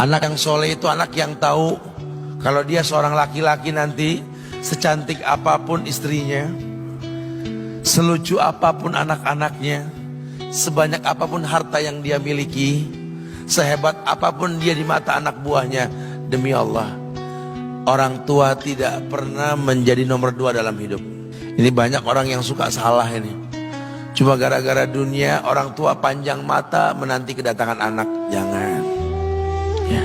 Anak yang soleh itu anak yang tahu kalau dia seorang laki-laki nanti, secantik apapun istrinya, selucu apapun anak-anaknya, sebanyak apapun harta yang dia miliki, sehebat apapun dia di mata anak buahnya, demi Allah, orang tua tidak pernah menjadi nomor 2 dalam hidup. Ini banyak orang yang suka salah ini. Cuma gara-gara dunia, orang tua panjang mata menanti kedatangan anak. Jangan. Ya.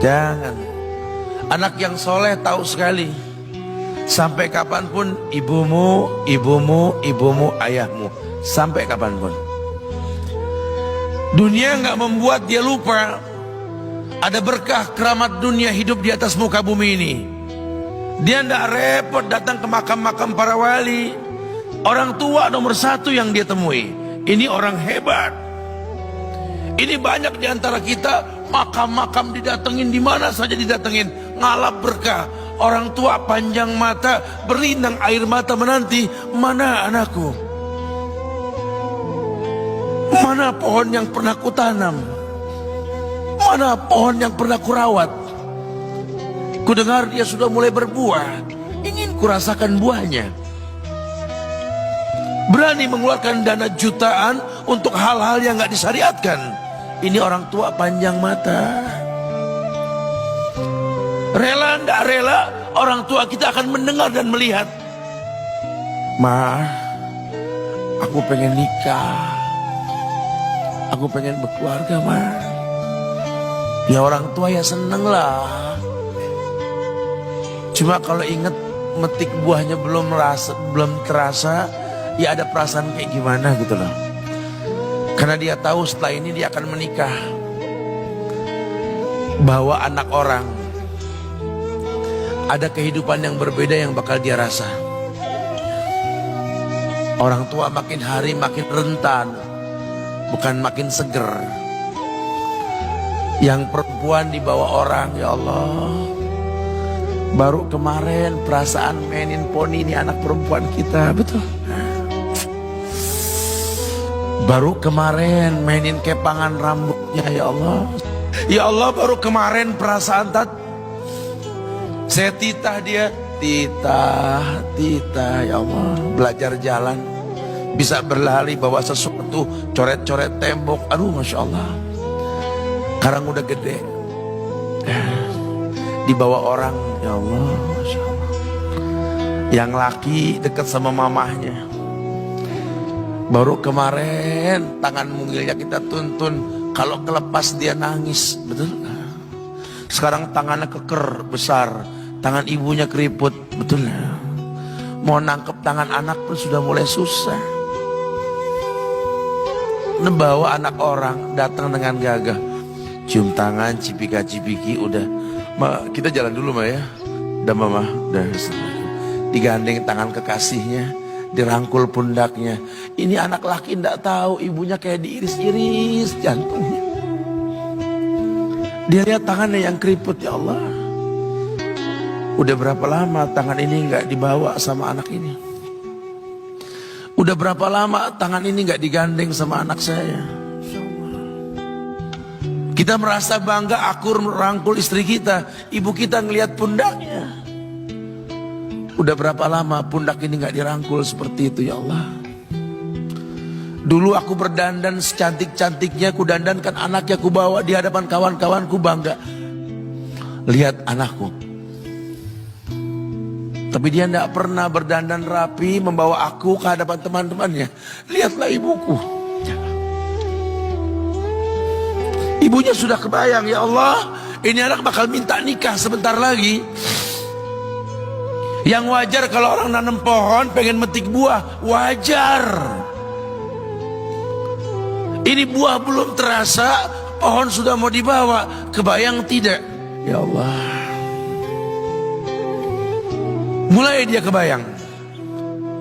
Jangan. Anak yang soleh tahu sekali, sampai kapanpun ibumu, ayahmu. Sampai kapanpun. Dunia nggak membuat dia lupa ada berkah keramat dunia hidup di atas muka bumi ini. Dia tidak repot datang ke makam-makam para wali. Orang tua nomor 1 yang dia temui. Ini orang hebat. Ini banyak di antara kita, makam-makam didatengin, di mana saja didatengin, ngalap berkah. Orang tua panjang mata, berlinang air mata menanti, mana anakku? Mana pohon yang pernah kutanam? Mana pohon yang pernah kurawat? Kudengar dia sudah mulai berbuah, ingin kurasakan buahnya. Berani mengeluarkan dana jutaan untuk hal-hal yang gak disyariatkan. Ini orang tua panjang mata. Rela gak rela, orang tua kita akan mendengar dan melihat. Ma, aku pengen nikah, aku pengen berkeluarga, Ma. Ya orang tua ya seneng lah. Cuma kalau inget metik buahnya belum terasa, ya ada perasaan kayak gimana gitu loh. Karena dia tahu setelah ini dia akan menikah. Bahwa anak orang ada kehidupan yang berbeda yang bakal dia rasa. Orang tua makin hari makin rentan, bukan makin seger. Yang perempuan dibawa orang, ya Allah. Baru kemarin perasaan mainin poni ini anak perempuan kita, betul. Baru kemarin mainin kepangan rambutnya, ya Allah. Ya Allah, baru kemarin perasaan saya titah dia, titah, ya Allah. Belajar jalan, bisa berlari bawa sesuatu, coret-coret tembok, aduh Masya Allah. Sekarang udah gede, dibawa orang, ya Allah, Masya Allah. Yang laki dekat sama mamahnya. Baru kemarin tangan mungilnya kita tuntun, kalau kelepas dia nangis, betul? Sekarang tangannya keker besar, tangan ibunya keriput, betul? Mau nangkep tangan anak pun sudah mulai susah. Nebawa anak orang datang dengan gagah, cium tangan, cipika-cipiki, udah. Ma, kita jalan dulu Ma ya. Udah Mama, udah. Digandeng tangan kekasihnya, dirangkul pundaknya. Ini anak laki ndak tahu ibunya kayak diiris-iris jantungnya. Dia lihat tangannya yang keriput, ya Allah. Udah berapa lama tangan ini nggak dibawa sama anak ini? Udah berapa lama tangan ini nggak digandeng sama anak saya? Kita merasa bangga akur merangkul istri kita, ibu kita ngelihat pundaknya. Udah berapa lama pundak ini gak dirangkul seperti itu, ya Allah. Dulu aku berdandan secantik-cantiknya, ku dandankan anaknya, ku bawa di hadapan kawan-kawanku bangga. Lihat anakku. Tapi dia gak pernah berdandan rapi membawa aku ke hadapan teman-temannya. Lihatlah ibuku. Ibunya sudah kebayang, ya Allah, ini anak bakal minta nikah sebentar lagi. Yang wajar kalau orang nanam pohon pengen metik buah, wajar. Ini buah belum terasa, pohon sudah mau dibawa, kebayang tidak? Ya Allah. Mulai dia kebayang.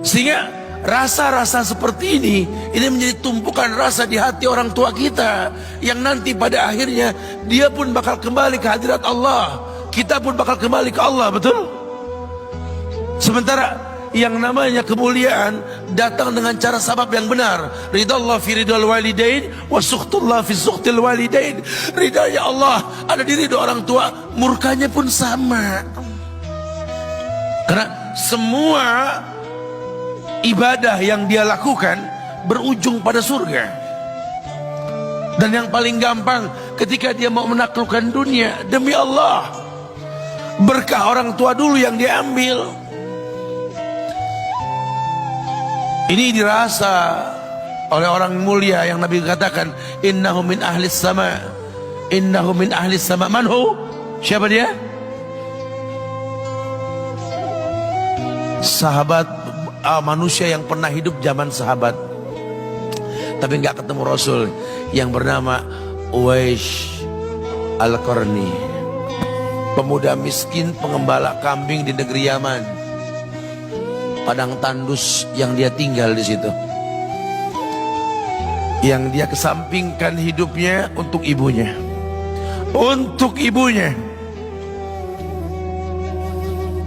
Sehingga rasa-rasa seperti ini menjadi tumpukan rasa di hati orang tua kita, yang nanti pada akhirnya dia pun bakal kembali ke hadirat Allah, kita pun bakal kembali ke Allah, betul? Sementara yang namanya kemuliaan datang dengan cara sabab yang benar. Ridallah fi ridal walidain wa sukhtullah fi sukhtil walidain. Ridha Allah ada di ridha orang tua, murkanya pun sama. Karena semua ibadah yang dia lakukan berujung pada surga. Dan yang paling gampang ketika dia mau menaklukkan dunia, demi Allah, berkah orang tua dulu yang diambil. Ini dirasa oleh orang mulia yang Nabi katakan, innahu min ahlis sama, innahu min ahlis sama. Manhu? Siapa dia? Sahabat manusia yang pernah hidup zaman sahabat tapi nggak ketemu Rasul, yang bernama Uwais Al-Qarni, pemuda miskin pengembala kambing di negeri Yaman. Padang tandus yang dia tinggal di situ, yang dia kesampingkan hidupnya untuk ibunya, untuk ibunya.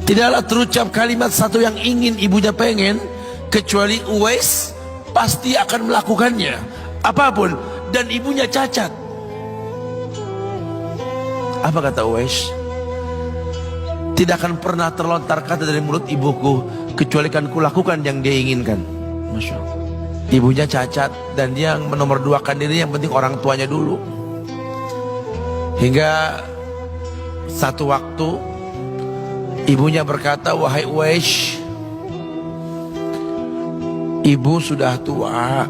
Tidaklah terucap kalimat satu yang ingin ibunya pengen, kecuali Uwais pasti akan melakukannya apapun, dan ibunya cacat. Apa kata Uwais? Tidak akan pernah terlontar kata dari mulut ibuku kecuali kan kulakukan yang dia inginkan. Masya Allah. Ibunya cacat dan dia menomorduakan diri, yang penting orang tuanya dulu. Hingga satu waktu ibunya berkata, wahai Uwais, ibu sudah tua.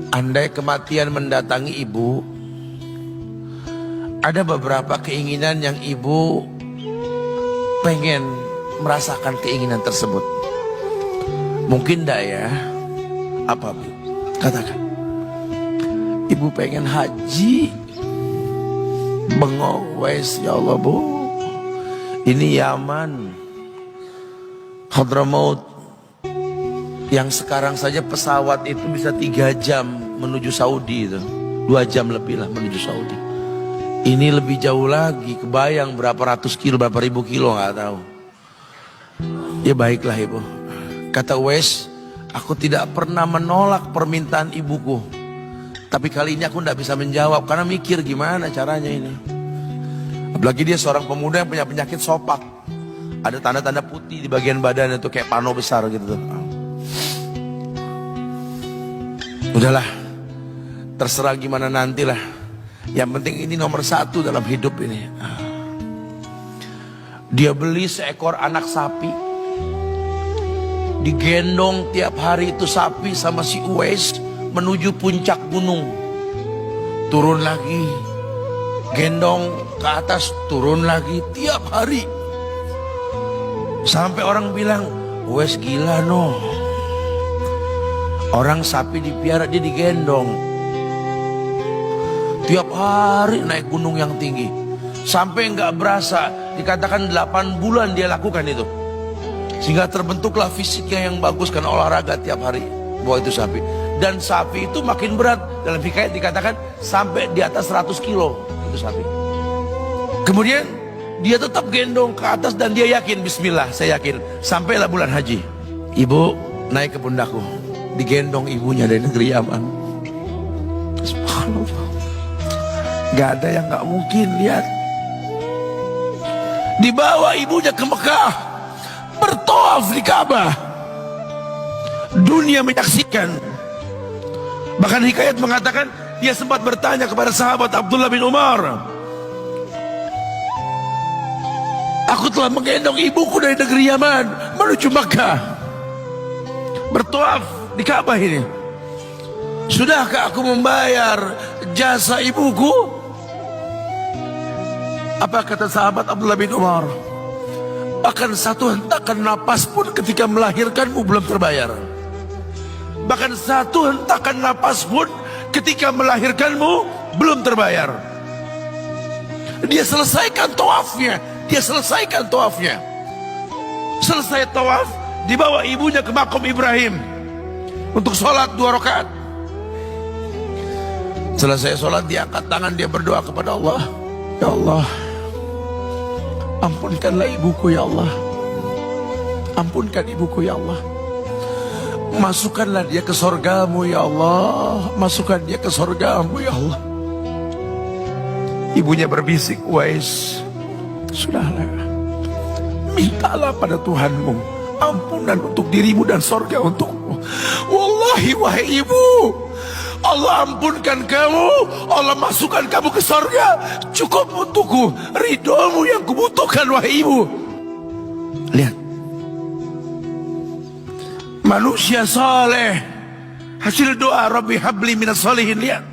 Andai kematian mendatangi ibu, ada beberapa keinginan yang ibu pengen merasakan keinginan tersebut. Mungkin enggak ya? Apa Bu? Katakan. Ibu pengen haji. Bengong, wes, ya Allah Bu, ini Yaman, Hadramaut, yang sekarang saja pesawat itu bisa 3 jam menuju Saudi itu, 2 jam lebih lah menuju Saudi. Ini lebih jauh lagi, kebayang berapa ratus kilo, berapa ribu kilo nggak tahu. Ya baiklah ibu, kata Uwais, aku tidak pernah menolak permintaan ibuku, tapi kali ini aku tidak bisa menjawab karena mikir gimana caranya ini. Apalagi dia seorang pemuda yang punya penyakit sopak, ada tanda-tanda putih di bagian badan itu kayak pano besar gitu tuh. Udahlah, terserah gimana nantilah. Yang penting ini nomor 1 dalam hidup ini. Dia beli seekor anak sapi, digendong tiap hari itu sapi sama si Uwais menuju puncak gunung. Turun lagi, gendong ke atas, turun lagi tiap hari. Sampai orang bilang, Uwais gila no. Orang sapi dipiara, dia digendong tiap hari naik gunung yang tinggi. Sampai nggak berasa, dikatakan 8 bulan dia lakukan itu. Sehingga terbentuklah fisiknya yang bagus karena olahraga tiap hari bawa itu sapi. Dan sapi itu makin berat, dalam hikayat dikatakan sampai di atas 100 kilo itu sapi. Kemudian dia tetap gendong ke atas dan dia yakin, bismillah saya yakin. Sampailah bulan haji, ibu naik ke pundakku, digendong ibunya dari negeri Yaman. Subhanallah, gak ada yang gak mungkin. Lihat, dibawa ibunya ke Mekah, bertawaf di Ka'bah, dunia menyaksikan. Bahkan hikayat mengatakan dia sempat bertanya kepada sahabat Abdullah bin Umar, aku telah menggendong ibuku dari negeri Yaman menuju Mekah, bertawaf di Ka'bah ini. Sudahkah aku membayar jasa ibuku? Apa kata sahabat Abdullah bin Umar? Bahkan satu hentakan napas pun ketika melahirkanmu belum terbayar. Bahkan satu hentakan napas pun ketika melahirkanmu belum terbayar. Dia selesaikan tawafnya. Dia selesaikan tawafnya. Selesai tawaf, dibawa ibunya ke makom Ibrahim untuk sholat 2 rakaat. Selesai sholat, dia angkat tangan, dia berdoa kepada Allah, ya Allah, ampunkanlah ibuku ya Allah. Ampunkan ibuku ya Allah. Masukkanlah dia ke sorgamu ya Allah. Masukkan dia ke sorgamu ya Allah. Ibunya berbisik, Uwais, sudahlah, mintalah pada Tuhanmu ampunan untuk dirimu dan sorga untukmu. Wallahi wahai ibu, Allah ampunkan kamu, Allah masukkan kamu ke sorga, cukup untukku ridhomu yang kubutuhkan wahai ibu. Lihat, manusia saleh, hasil doa Rabbi habli minas solihin. Lihat,